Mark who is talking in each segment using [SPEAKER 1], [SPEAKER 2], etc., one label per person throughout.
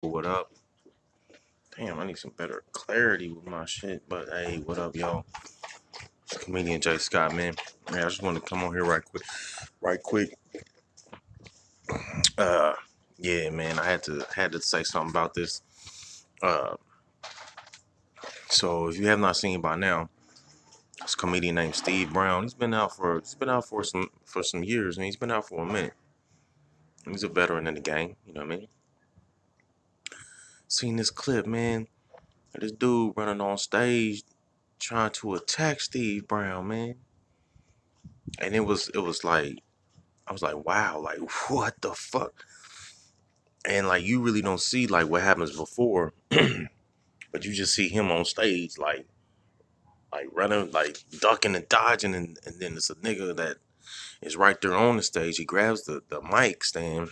[SPEAKER 1] What up? Damn, I need some better clarity with my shit. But hey, what up, y'all? It's comedian Jay Scott, man. Man, I just wanted to come on here right quick. Right quick. Uh, yeah, man. I had to say something about this. Uh, so if you have not seen by now, this comedian named Steve Brown. He's been out for some years, and he's been out for a minute. He's a veteran in the game. You know what I mean? Seen this clip, man. Of this dude running on stage trying to attack Steve Brown, man. And it was like I was like, wow, like what the fuck? And like you really don't see like what happens before, but you just see him on stage like running, like ducking and dodging, and then it's a nigga that is right there on the stage. He grabs the mic stand,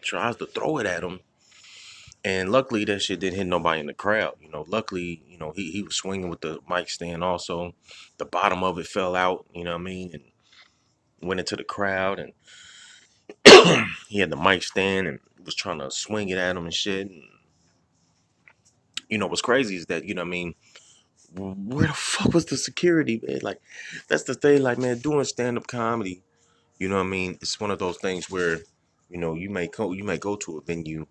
[SPEAKER 1] tries to throw it at him, and luckily that shit didn't hit nobody in the crowd. Luckily, he was swinging with the mic stand also. The bottom of it fell out, you know what I mean, and went into the crowd, and he had the mic stand and was trying to swing it at him and shit. And what's crazy is that, what I mean, where the fuck was the security, man? Like, that's the thing, like, man, doing stand-up comedy, you know what I mean? It's one of those things where, you may go to a venue,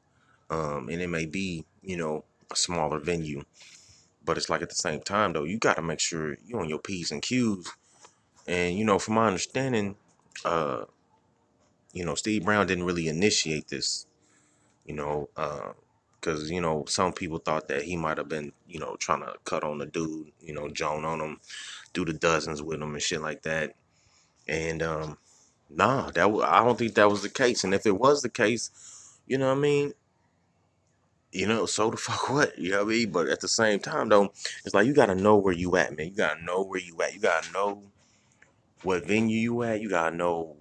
[SPEAKER 1] and it may be, a smaller venue. But it's like at the same time though, you gotta make sure you're on your P's and Q's. And, from my understanding, uh, Steve Brown didn't really initiate this, you know, because some people thought that he might have been trying to cut on the dude, Joan on him, do the dozens with him and shit like that. And nah, I don't think that was the case. And if it was the case, you know what I mean, so the fuck what, you know what I mean. But at the same time though, it's like you gotta know where you at, man. You gotta know where you at. You gotta know what venue you at. You gotta know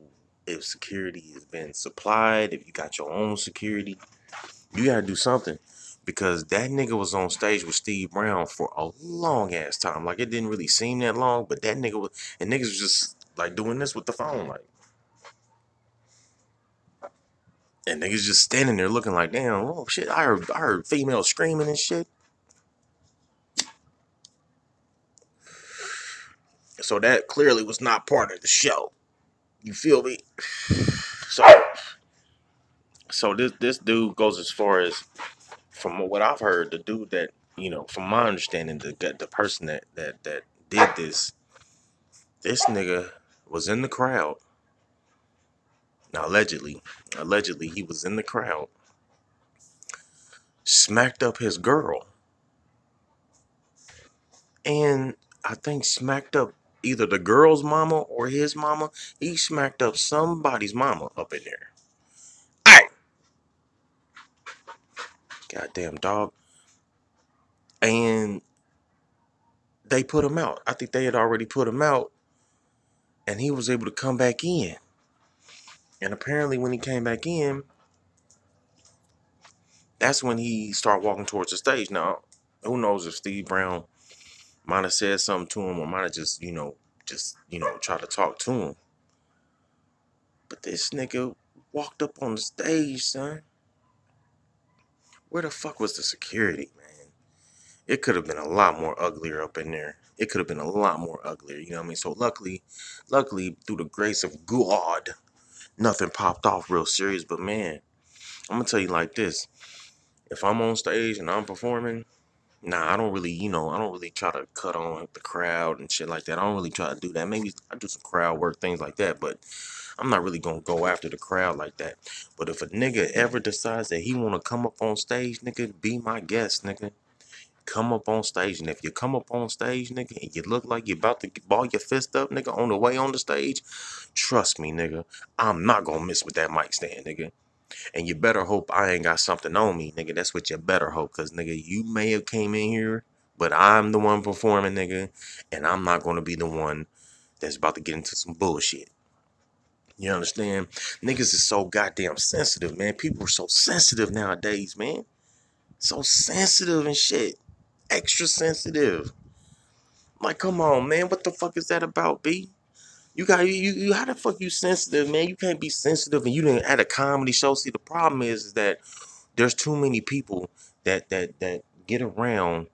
[SPEAKER 1] if security has been supplied. If you got your own security. You gotta do something because that nigga was on stage with Steve Brown for a long ass time. Like it didn't really seem that long, but that nigga was, and niggas was just like doing this with the phone, like, and niggas just standing there looking like, damn, oh shit, I heard females screaming and shit. So that clearly was not part of the show. You feel me? So, so this dude goes as far as, from what I've heard, the dude that from my understanding, the person that did this nigga was in the crowd. Now, allegedly, he was in the crowd, smacked up his girl, and I think smacked up either the girl's mama or his mama. He smacked up somebody's mama up in there. Hey, goddamn dog. And they put him out. I think they had already put him out, and he was able to come back in. And apparently, when he came back in, that's when he started walking towards the stage. Now, who knows if Steve Brown might have said something to him or might have just try to talk to him. But this nigga walked up on the stage, son. Where the fuck was the security, man? It could have been a lot more uglier up in there. It could have been a lot more uglier, you know what I mean? So luckily, through the grace of God, nothing popped off real serious. But man, I'm gonna tell you like this. If I'm on stage and I'm performing, nah, I don't really try to cut on the crowd and shit like that. I don't really try to do that. Maybe I do some crowd work, things like that, but I'm not really gonna go after the crowd like that. But if a nigga ever decides that he wanna come up on stage, nigga, be my guest, nigga. Come up on stage, and if you come up on stage, nigga, and you look like you're about to ball your fist up, nigga, on the way on the stage, trust me, nigga, I'm not gonna miss with that mic stand, nigga. And you better hope I ain't got something on me, nigga. That's what you better hope, cause nigga, you may have came in here, but I'm the one performing, nigga, and I'm not gonna be the one that's about to get into some bullshit. You understand? Niggas is so goddamn sensitive, man. People are so sensitive nowadays, man. So sensitive and shit. Extra sensitive. Like, come on, man. What the fuck is that about, B? You how the fuck you sensitive, man? You can't be sensitive and you didn't at a comedy show. See, the problem is that There's too many people that get around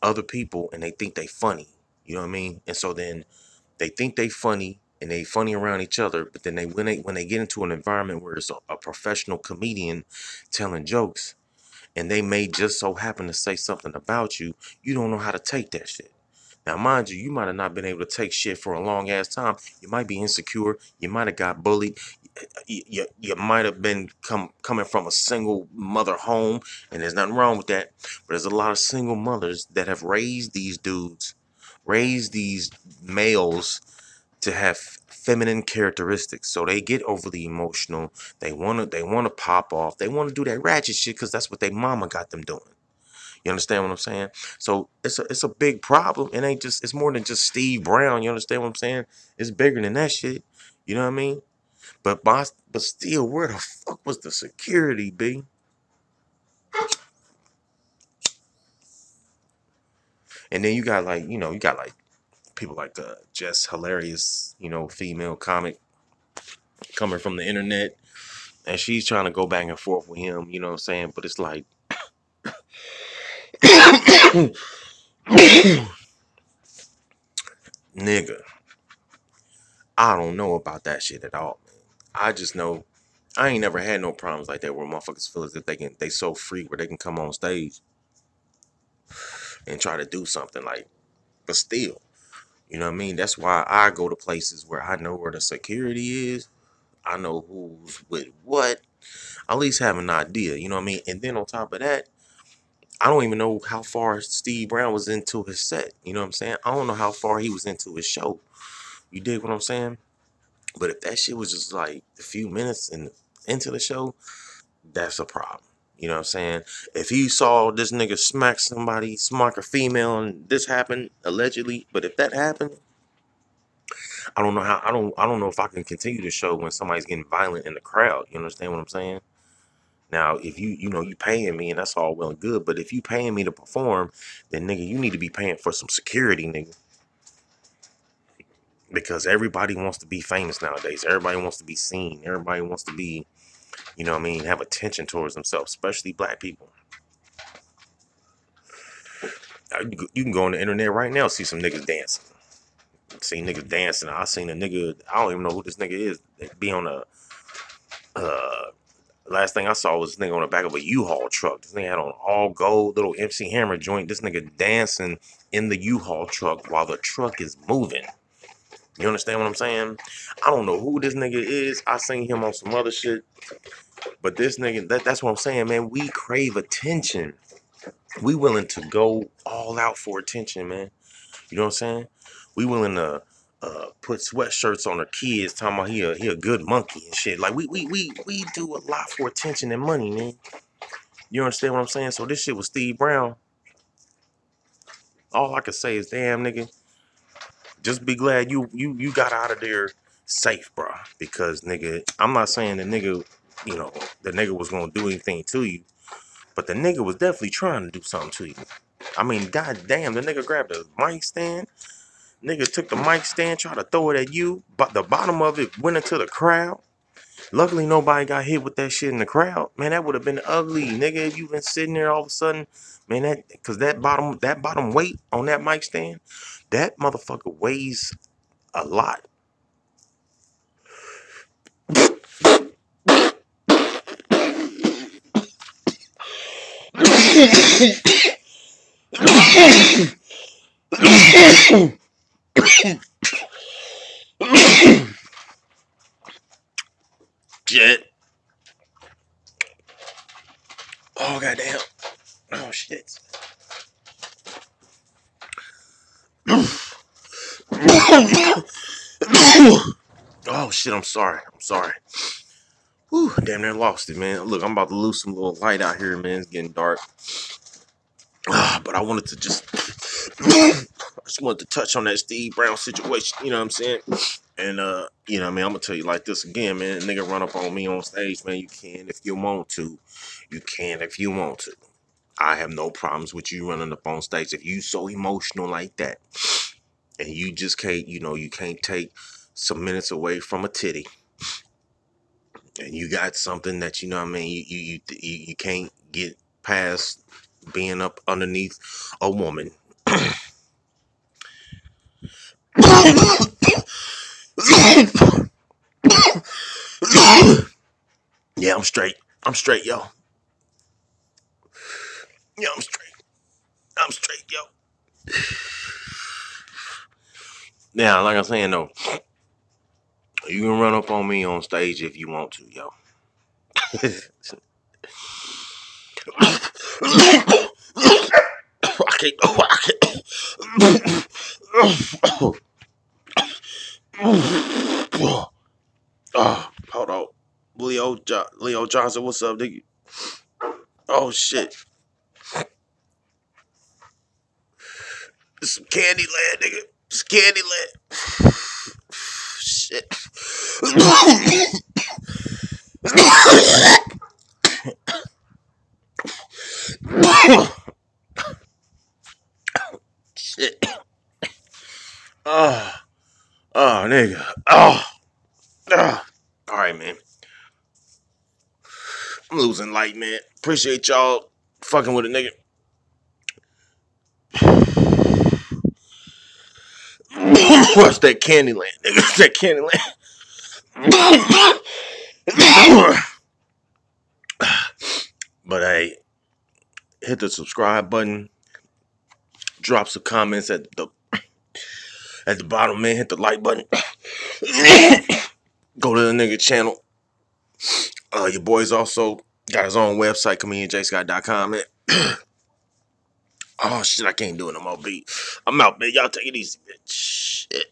[SPEAKER 1] other people and they think they funny. You know what I mean? And so then they think they funny and they funny around each other, but then when they get into an environment where it's a professional comedian telling jokes and they may just so happen to say something about you, you don't know how to take that shit. Now, mind you, you might have not been able to take shit for a long ass time. You might be insecure. You might have got bullied. You might have been coming from a single mother home, and there's nothing wrong with that. But there's a lot of single mothers that have raised these dudes, raised these males to have feminine characteristics. So they get overly emotional. They wanna pop off. They wanna do that ratchet shit because that's what their mama got them doing. You understand what I'm saying? So it's a big problem. It ain't just it's more than just Steve Brown. You understand what I'm saying? It's bigger than that shit. You know what I mean? But still, where the fuck was the security, B? And then you got like people like Jess Hilarious, female comic coming from the internet, and she's trying to go back and forth with him. You know what I'm saying? But it's like, nigga, I don't know about that shit at all, man. I just know I ain't never had no problems like that where motherfuckers feel as if they so free where they can come on stage and try to do something like, but still, you know what I mean? That's why I go to places where I know where the security is. I know who's with what. I at least have an idea, you know what I mean? And then on top of that, I don't even know how far Steve Brown was into his set. You know what I'm saying? I don't know how far he was into his show. You dig what I'm saying? But if that shit was just like a few minutes into the show, that's a problem. You know what I'm saying? If he saw this nigga smack somebody, smack a female, and this happened allegedly, but if that happened, I don't know how. I don't know if I can continue the show when somebody's getting violent in the crowd. You understand what I'm saying? Now, if you paying me and that's all well and good, but if you paying me to perform, then nigga, you need to be paying for some security, nigga, because everybody wants to be famous nowadays. Everybody wants to be seen. Everybody wants to be, what I mean, have attention towards themselves, especially black people. You can go on the internet right now, see some niggas dancing. See niggas dancing. I seen a nigga. I don't even know who this nigga is. They be on a. Uh, last thing I saw was this nigga on the back of a U-Haul truck. This nigga had on all gold little MC Hammer joint. This nigga dancing in the U-Haul truck while the truck is moving. You understand what I'm saying? I don't know who this nigga is. I seen him on some other shit. But this nigga, that's what I'm saying, man. We crave attention. We willing to go all out for attention, man. You know what I'm saying? We willing to put sweatshirts on our kids, talking about he a good monkey and shit. Like we do a lot for attention and money, man. You understand what I'm saying? So this shit with Steve Brown, all I can say is, damn nigga, just be glad you got out of there safe, bro. Because nigga, I'm not saying you know, the nigga was gonna do anything to you, but the nigga was definitely trying to do something to you. I mean, goddamn, the nigga grabbed a mic stand. Nigga took the mic stand, tried to throw it at you, but the bottom of it went into the crowd. Luckily, nobody got hit with that shit in the crowd. Man, that would have been ugly, nigga. If you been sitting there all of a sudden, man, cause that bottom weight on that mic stand, that motherfucker weighs a lot. Jet. Oh goddamn. Oh shit. Oh shit. I'm sorry. I'm sorry. Whew, damn near lost it, man. Look, I'm about to lose some little light out here, man. It's getting dark. But I wanted to I just wanted to touch on that Steve Brown situation. You know what I'm saying? And I mean, I'm gonna tell you like this again, man. Nigga run up on me on stage, man. You can if you want to. You can if you want to. I have no problems with you running up on stage if you so emotional like that, and you just can't, you can't take some minutes away from a titty. and you got something that you know what I mean, you can't get past being up underneath a woman. Yeah, I'm straight. I'm straight, yo. Yeah, I'm straight. I'm straight, yo. Now, like I'm saying though, you can run up on me on stage if you want to, yo. I can't. Hold on. Leo Johnson, what's up, nigga? Oh shit. It's some candy land, nigga. It's candy land. Shit. Shit. Oh, oh, nigga. Oh, oh. All right, man. I'm losing light, man. Appreciate y'all fucking with a nigga. What's that Candyland, nigga? That Candyland. But hey, hit the subscribe button. Drop some comments at the bottom, man. Hit the like button. Go to the nigga channel. Your boy's also got his own website, comedianjscott.com, man. Oh shit, I can't do it no more, B. I'm out, man. Y'all take it easy, bitch. Shit.